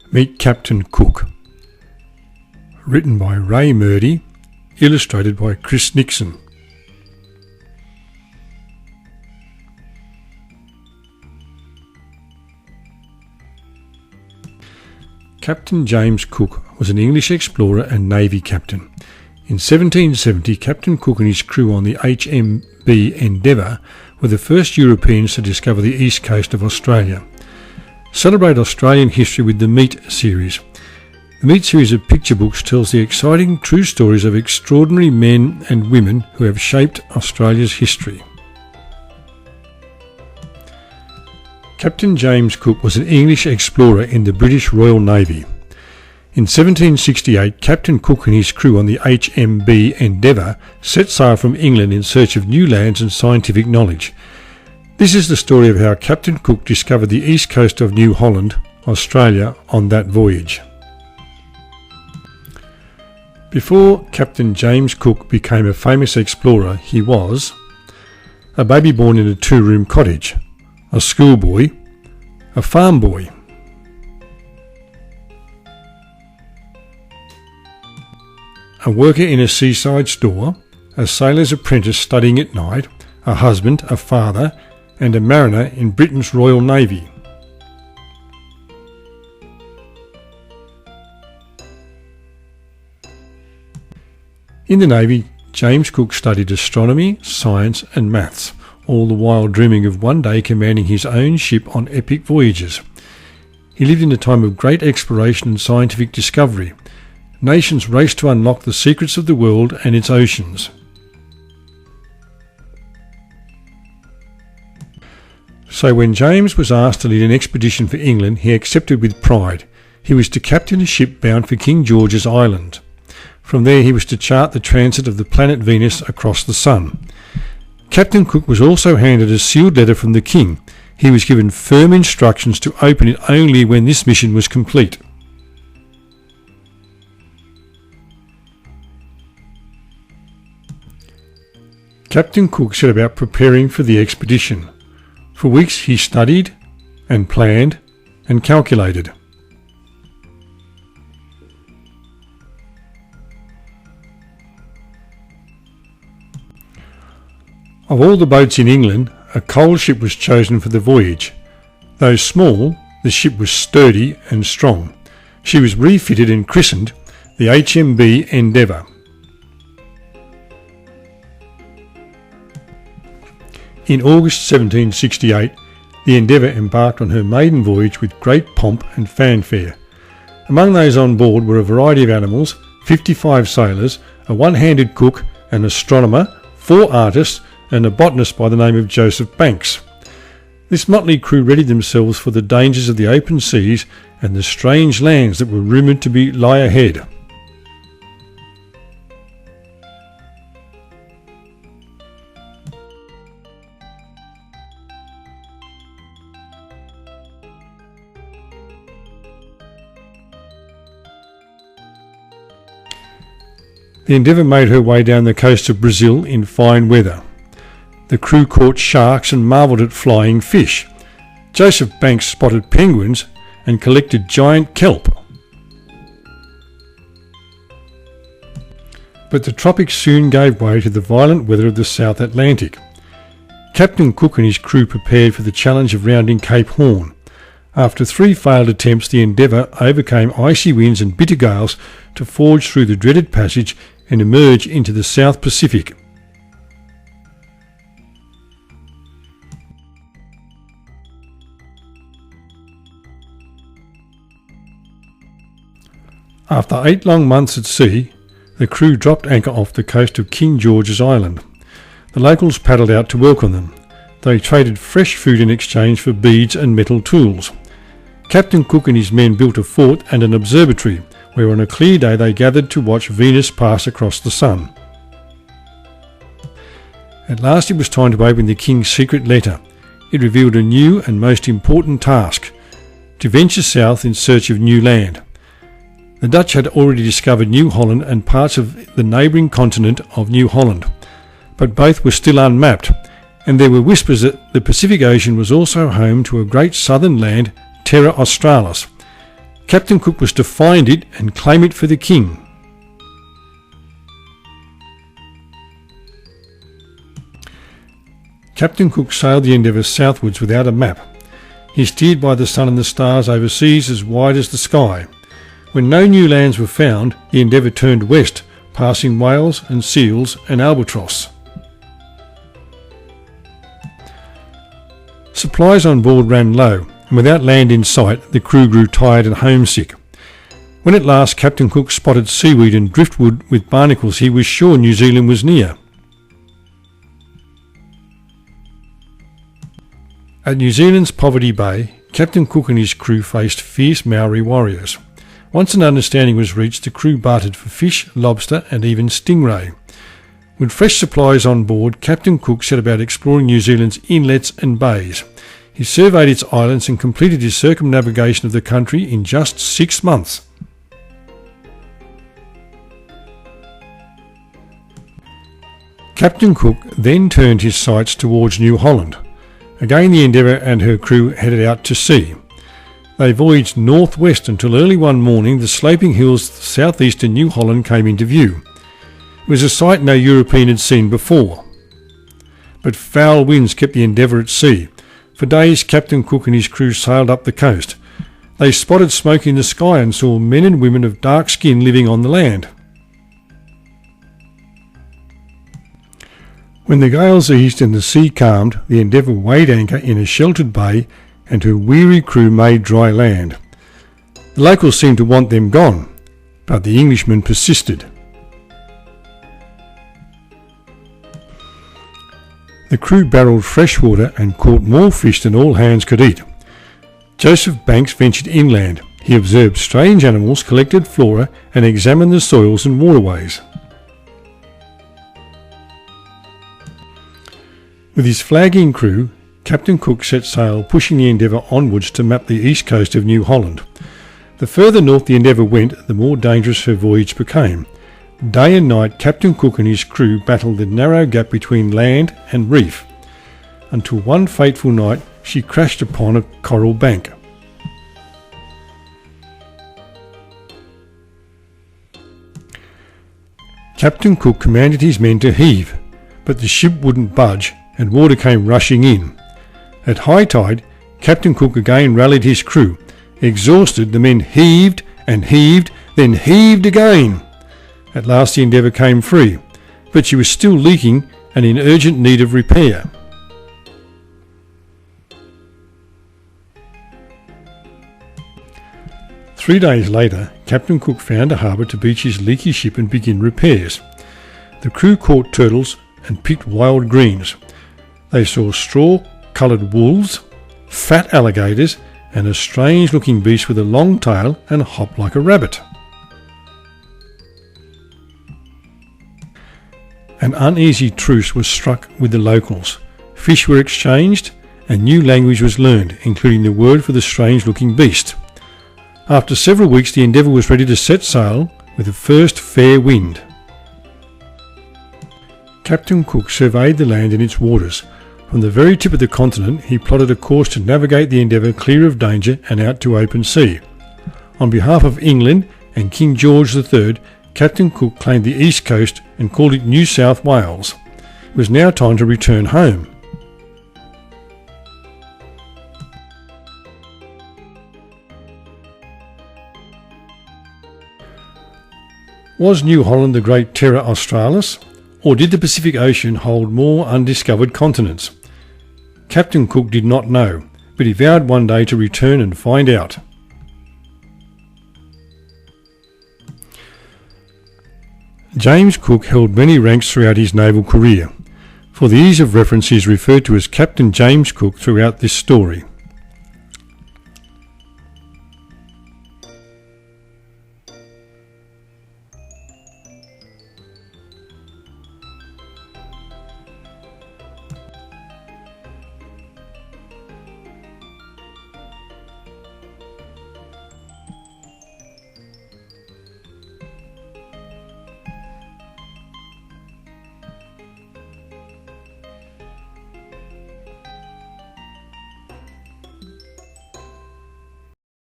Meet Captain Cook. Written by Ray Murdy, illustrated by Chris Nixon. Captain James Cook was an English explorer and Navy captain. In 1770, Captain Cook and his crew on the HMB Endeavour were the first Europeans to discover the east coast of Australia. Celebrate Australian history with the Meet series. The Meet series of picture books tells the exciting true stories of extraordinary men and women who have shaped Australia's history. Captain James Cook was an English explorer in the British Royal Navy. In 1768, Captain Cook and his crew on the HMB Endeavour set sail from England in search of new lands and scientific knowledge. This is the story of how Captain Cook discovered the east coast of New Holland, Australia, on that voyage. Before Captain James Cook became a famous explorer, he was a baby born in a two-room cottage, a schoolboy, a farm boy, a worker in a seaside store, a sailor's apprentice studying at night, a husband, a father, and a mariner in Britain's Royal Navy. In the Navy, James Cook studied astronomy, science and maths, all the while dreaming of one day commanding his own ship on epic voyages. He lived in a time of great exploration and scientific discovery. Nations raced to unlock the secrets of the world and its oceans. So when James was asked to lead an expedition for England, he accepted with pride. He was to captain a ship bound for King George's Island. From there he was to chart the transit of the planet Venus across the Sun. Captain Cook was also handed a sealed letter from the King. He was given firm instructions to open it only when this mission was complete. Captain Cook set about preparing for the expedition. For weeks he studied and planned and calculated. Of all the boats in England, a coal ship was chosen for the voyage. Though small, the ship was sturdy and strong. She was refitted and christened the HMB Endeavour. In August 1768, the Endeavour embarked on her maiden voyage with great pomp and fanfare. Among those on board were a variety of animals, 55 sailors, a one-handed cook, an astronomer, 4 artists, and a botanist by the name of Joseph Banks. This motley crew readied themselves for the dangers of the open seas and the strange lands that were rumoured to lie ahead. The Endeavour made her way down the coast of Brazil in fine weather. The crew caught sharks and marvelled at flying fish. Joseph Banks spotted penguins and collected giant kelp. But the tropics soon gave way to the violent weather of the South Atlantic. Captain Cook and his crew prepared for the challenge of rounding Cape Horn. After 3 failed attempts, the Endeavour overcame icy winds and bitter gales to forge through the dreaded passage and emerge into the South Pacific. After 8 long months at sea, the crew dropped anchor off the coast of King George's Island. The locals paddled out to welcome them. They traded fresh food in exchange for beads and metal tools. Captain Cook and his men built a fort and an observatory, where on a clear day they gathered to watch Venus pass across the sun. At last it was time to open the King's secret letter. It revealed a new and most important task: to venture south in search of new land. The Dutch had already discovered New Holland and parts of the neighbouring continent of New Holland, but both were still unmapped, and there were whispers that the Pacific Ocean was also home to a great southern land, Terra Australis. Captain Cook was to find it and claim it for the king. Captain Cook sailed the Endeavour southwards without a map. He steered by the sun and the stars over seas as wide as the sky. When no new lands were found, the Endeavour turned west, passing whales and seals and albatross. Supplies on board ran low, and without land in sight, the crew grew tired and homesick. When at last Captain Cook spotted seaweed and driftwood with barnacles, he was sure New Zealand was near. At New Zealand's Poverty Bay, Captain Cook and his crew faced fierce Maori warriors. Once an understanding was reached, the crew bartered for fish, lobster and even stingray. With fresh supplies on board, Captain Cook set about exploring New Zealand's inlets and bays. He surveyed its islands and completed his circumnavigation of the country in just 6 months. Captain Cook then turned his sights towards New Holland. Again the Endeavour and her crew headed out to sea. They voyaged northwest until early one morning the sloping hills southeastern New Holland came into view. It was a sight no European had seen before. But foul winds kept the Endeavour at sea. For days Captain Cook and his crew sailed up the coast. They spotted smoke in the sky and saw men and women of dark skin living on the land. When the gales eased and the sea calmed, the Endeavour weighed anchor in a sheltered bay and her weary crew made dry land. The locals seemed to want them gone, but the Englishmen persisted. The crew barreled fresh water and caught more fish than all hands could eat. Joseph Banks ventured inland. He observed strange animals, collected flora and examined the soils and waterways. With his flagging crew, Captain Cook set sail, pushing the Endeavour onwards to map the east coast of New Holland. The further north the Endeavour went, the more dangerous her voyage became. Day and night, Captain Cook and his crew battled the narrow gap between land and reef, until one fateful night she crashed upon a coral bank. Captain Cook commanded his men to heave, but the ship wouldn't budge and water came rushing in. At high tide, Captain Cook again rallied his crew. Exhausted, the men heaved and heaved, then heaved again. At last the Endeavour came free, but she was still leaking and in urgent need of repair. Three days later, Captain Cook found a harbour to beach his leaky ship and begin repairs. The crew caught turtles and picked wild greens. They saw straw-coloured wolves, fat alligators and a strange-looking beast with a long tail and hopped like a rabbit. An uneasy truce was struck with the locals. Fish were exchanged and new language was learned, including the word for the strange-looking beast. After several weeks the Endeavour was ready to set sail with the first fair wind. Captain Cook surveyed the land and its waters. From the very tip of the continent he plotted a course to navigate the Endeavour clear of danger and out to open sea. On behalf of England and King George III, Captain Cook claimed the east coast and called it New South Wales. It was now time to return home. Was New Holland the great Terra Australis, or did the Pacific Ocean hold more undiscovered continents? Captain Cook did not know, but he vowed one day to return and find out. James Cook held many ranks throughout his naval career. For the ease of reference he is referred to as Captain James Cook throughout this story.